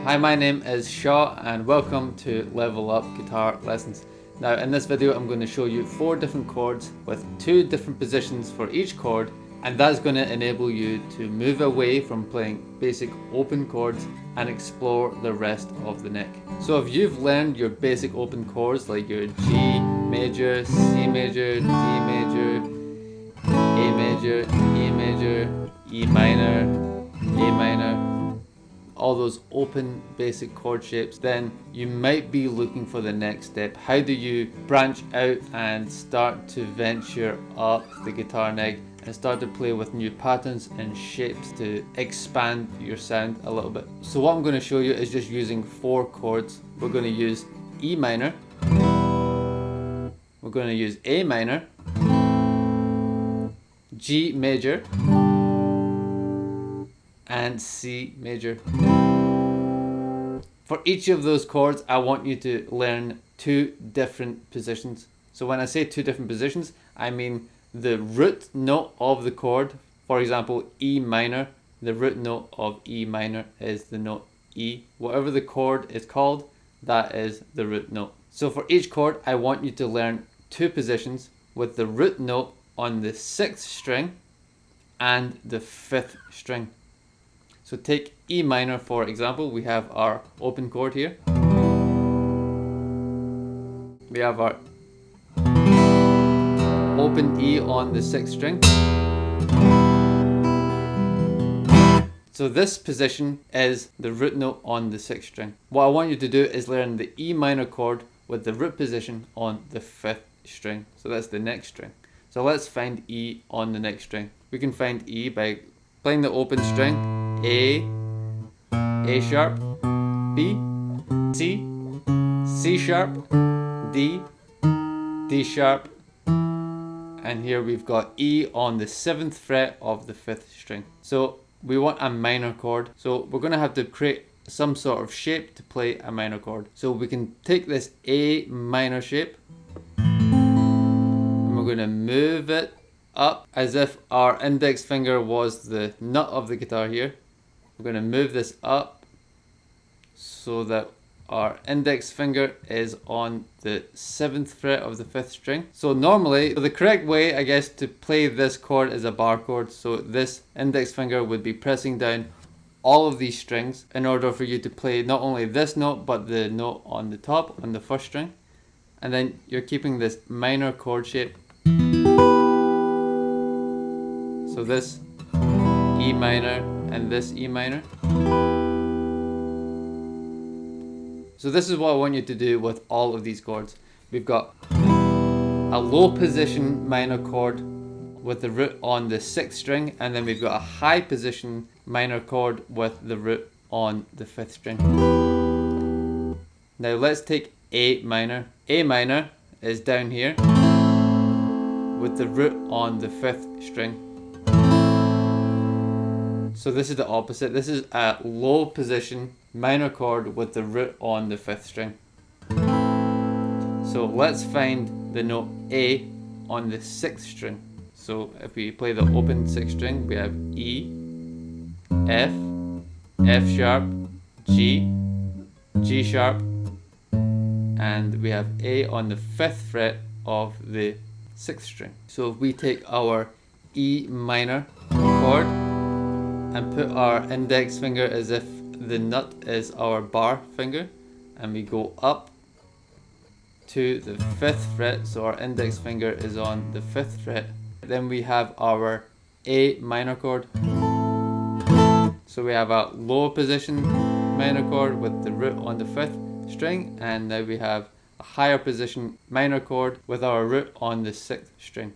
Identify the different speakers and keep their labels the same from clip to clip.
Speaker 1: Hi, my name is Shaw and welcome to Level Up Guitar Lessons. Now in this video I'm going to show you 4 different chords with 2 different positions for each chord, and that's going to enable you to move away from playing basic open chords and explore the rest of the neck. So if you've learned your basic open chords like your G major, C major, D major, A major, E major, E minor, A minor, all those open basic chord shapes, then you might be looking for the next step. How do you branch out and start to venture up the guitar neck and start to play with new patterns and shapes to expand your sound a little bit? So what I'm going to show you is just using 4 chords. We're going to use E minor, we're going to use A minor, G major, and C major. For each of those chords, I want you to learn 2 different positions. So when I say 2 different positions, I mean the root note of the chord. For example, E minor, the root note of E minor is the note E. Whatever the chord is called, that is the root note. So for each chord, I want you to learn 2 positions with the root note on the 6th string and the 5th string. So take E minor for example, we have our open chord here. We have our open E on the 6th string. So this position is the root note on the 6th string. What I want you to do is learn the E minor chord with the root position on the 5th string. So that's the next string. So let's find E on the next string. We can find E by playing the open string. A sharp, B, C, C sharp, D, D sharp, and here we've got E on the 7th fret of the 5th string. So we want a minor chord, so we're going to have to create some sort of shape to play a minor chord. So we can take this A minor shape and we're going to move it up as if our index finger was the nut of the guitar here. We're going to move this up so that our index finger is on the 7th fret of the 5th string. So normally, the correct way, I guess, to play this chord is a bar chord. So this index finger would be pressing down all of these strings in order for you to play not only this note, but the note on the top, on the 1st string. And then you're keeping this minor chord shape. So this E minor and this E minor. So this is what I want you to do with all of these chords. We've got a low position minor chord with the root on the 6th string, and then we've got a high position minor chord with the root on the 5th string. Now let's take A minor. A minor is down here with the root on the 5th string. So this is the opposite. This is a low position minor chord with the root on the 5th string. So let's find the note A on the 6th string. So if we play the open 6th string, we have E, F, F sharp, G, G sharp, and we have A on the 5th fret of the 6th string. So if we take our E minor chord and put our index finger as if the nut is our bar finger, and we go up to the 5th fret, so our index finger is on the 5th fret. Then we have our A minor chord. So we have a low position minor chord with the root on the 5th string, and now we have a higher position minor chord with our root on the 6th string.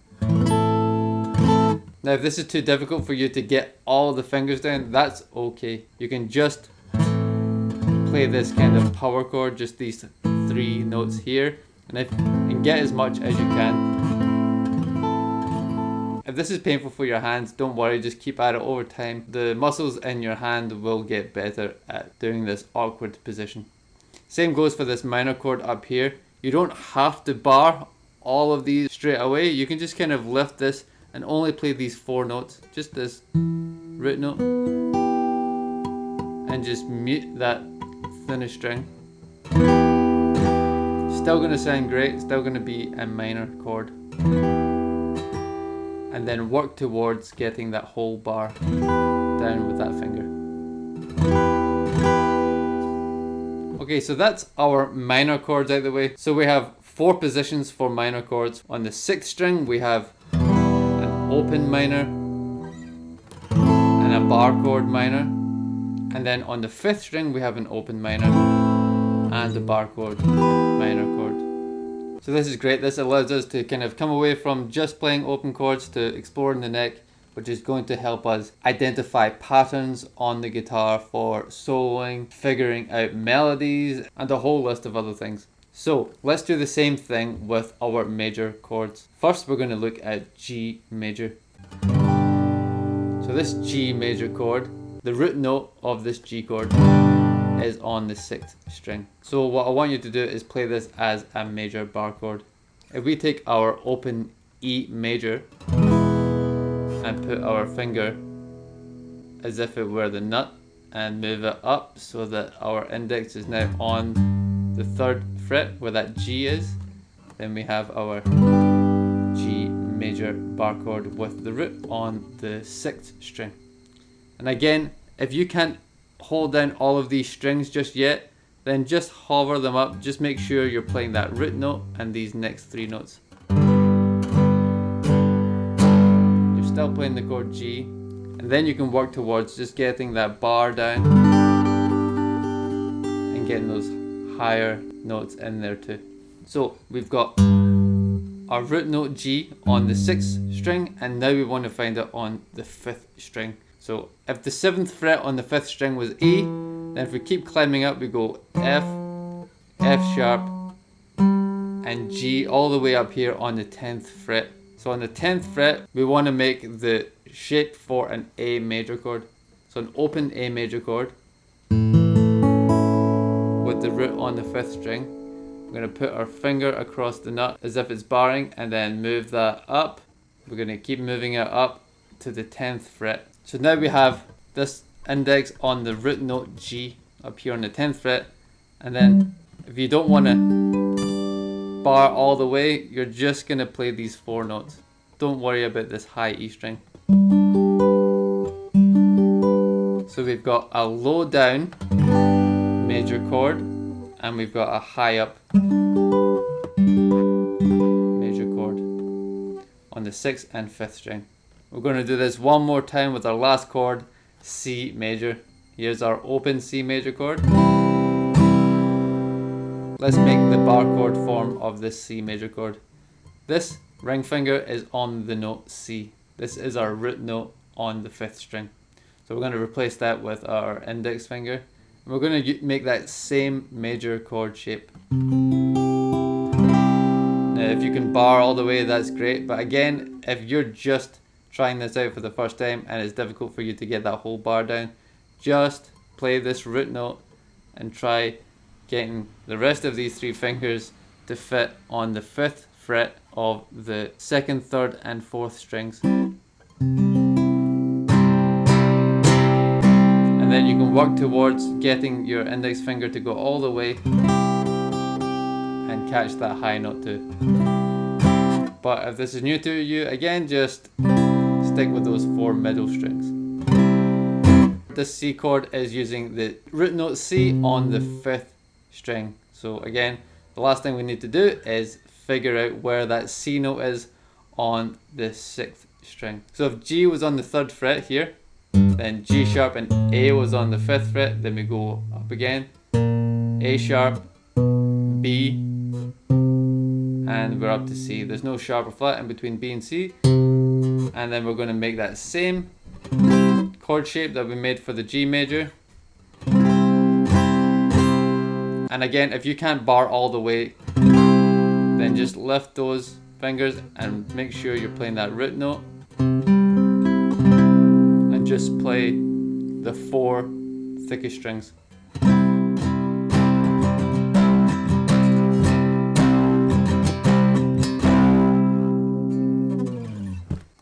Speaker 1: Now if this is too difficult for you to get all the fingers down, that's okay. You can just play this kind of power chord, just these 3 notes here, and get as much as you can. If this is painful for your hands, don't worry, just keep at it over time. The muscles in your hand will get better at doing this awkward position. Same goes for this minor chord up here. You don't have to bar all of these straight away. You can just kind of lift this and only play these 4 notes, just this root note, and just mute that in a string. Still going to sound great, still going to be a minor chord. And then work towards getting that whole bar down with that finger. Okay, so that's our minor chords out of the way. So we have 4 positions for minor chords. On the 6th string we have an open minor and a bar chord minor. And then on the 5th string we have an open minor and a bar chord minor chord. So this is great. This allows us to kind of come away from just playing open chords to exploring the neck, which is going to help us identify patterns on the guitar for soloing, figuring out melodies, and a whole list of other things. So let's do the same thing with our major chords. First we're going to look at G major. So this G major chord, the root note of this G chord is on the 6th string. So what I want you to do is play this as a major bar chord. If we take our open E major and put our finger as if it were the nut and move it up so that our index is now on the 3rd fret where that G is, then we have our G major bar chord with the root on the 6th string. And again, if you can't hold down all of these strings just yet, then just hover them up. Just make sure you're playing that root note and these next 3 notes. You're still playing the chord G, and then you can work towards just getting that bar down and getting those higher notes in there too. So we've got our root note G on the 6th string, and now we want to find it on the 5th string. So if the 7th fret on the 5th string was E, then if we keep climbing up we go F, F sharp, and G all the way up here on the 10th fret. So on the 10th fret we want to make the shape for an A major chord. So an open A major chord with the root on the 5th string. We're going to put our finger across the nut as if it's barring and then move that up. We're going to keep moving it up to the 10th fret. So now we have this index on the root note G up here on the 10th fret, and then if you don't want to bar all the way, you're just going to play these 4 notes. Don't worry about this high E string. So we've got a low down major chord and we've got a high up major chord on the 6th and 5th string. We're going to do this one more time with our last chord, C major. Here's our open C major chord. Let's make the bar chord form of this C major chord. This ring finger is on the note C. This is our root note on the 5th string. So we're going to replace that with our index finger. And we're going to make that same major chord shape. Now if you can bar all the way, that's great. But again, if you're just trying this out for the first time and it's difficult for you to get that whole bar down, just play this root note and try getting the rest of these 3 fingers to fit on the 5th fret of the 2nd, 3rd and 4th strings. And then you can work towards getting your index finger to go all the way and catch that high note too. But if this is new to you, again, just stick with those 4 middle strings. This C chord is using the root note C on the 5th string. So again, the last thing we need to do is figure out where that C note is on the 6th string. So if G was on the 3rd fret here, then G sharp and A was on the 5th fret, then we go up again, A sharp, B, and we're up to C. There's no sharp or flat in between B and C. And then we're going to make that same chord shape that we made for the G major. And again, if you can't bar all the way, then just lift those fingers and make sure you're playing that root note. And just play the 4 thickest strings.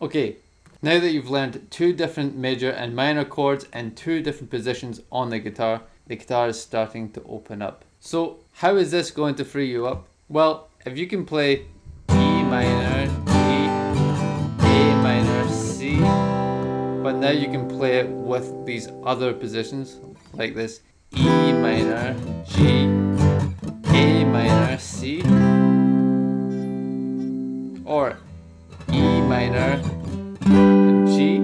Speaker 1: Okay, now that you've learned 2 different major and minor chords and 2 different positions on the guitar, the guitar is starting to open up. So how is this going to free you up? Well, if you can play E minor, G, A minor, C, but now you can play it with these other positions like this: E minor, G, A minor, C, or E minor, G,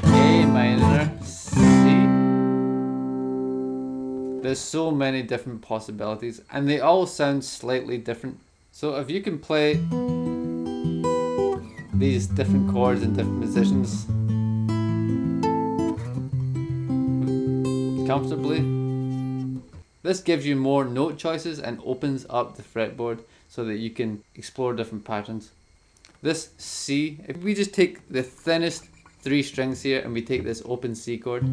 Speaker 1: A minor, C. There's so many different possibilities and they all sound slightly different. So if you can play these different chords in different positions comfortably, this gives you more note choices and opens up the fretboard so that you can explore different patterns. This C, if we just take the thinnest 3 strings here and we take this open C chord,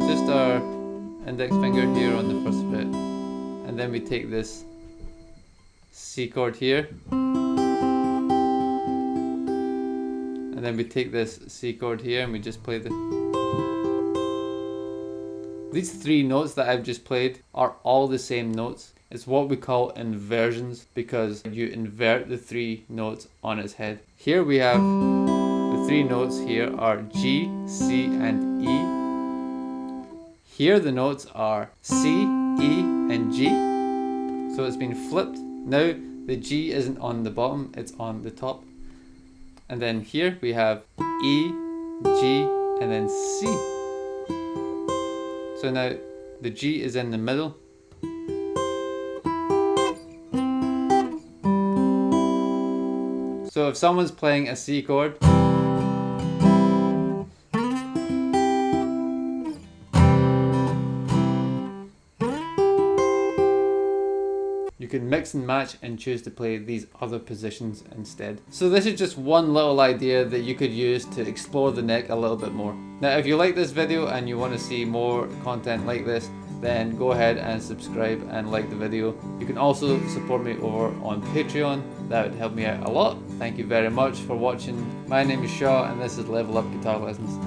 Speaker 1: just our index finger here on the first fret, and then we take this C chord here, and then we take this C chord here and we just play these 3 notes that I've just played are all the same notes. It's what we call inversions because you invert the 3 notes on its head. Here we have the 3 notes here are G, C and E. Here the notes are C, E and G. So it's been flipped. Now the G isn't on the bottom, it's on the top. And then here we have E, G and then C. So now the G is in the middle. So if someone's playing a C chord, you can mix and match and choose to play these other positions instead. So this is just one little idea that you could use to explore the neck a little bit more. Now if you like this video and you want to see more content like this, then go ahead and subscribe and like the video. You can also support me over on Patreon. That would help me out a lot. Thank you very much for watching. My name is Shaw and this is Level Up Guitar Lessons.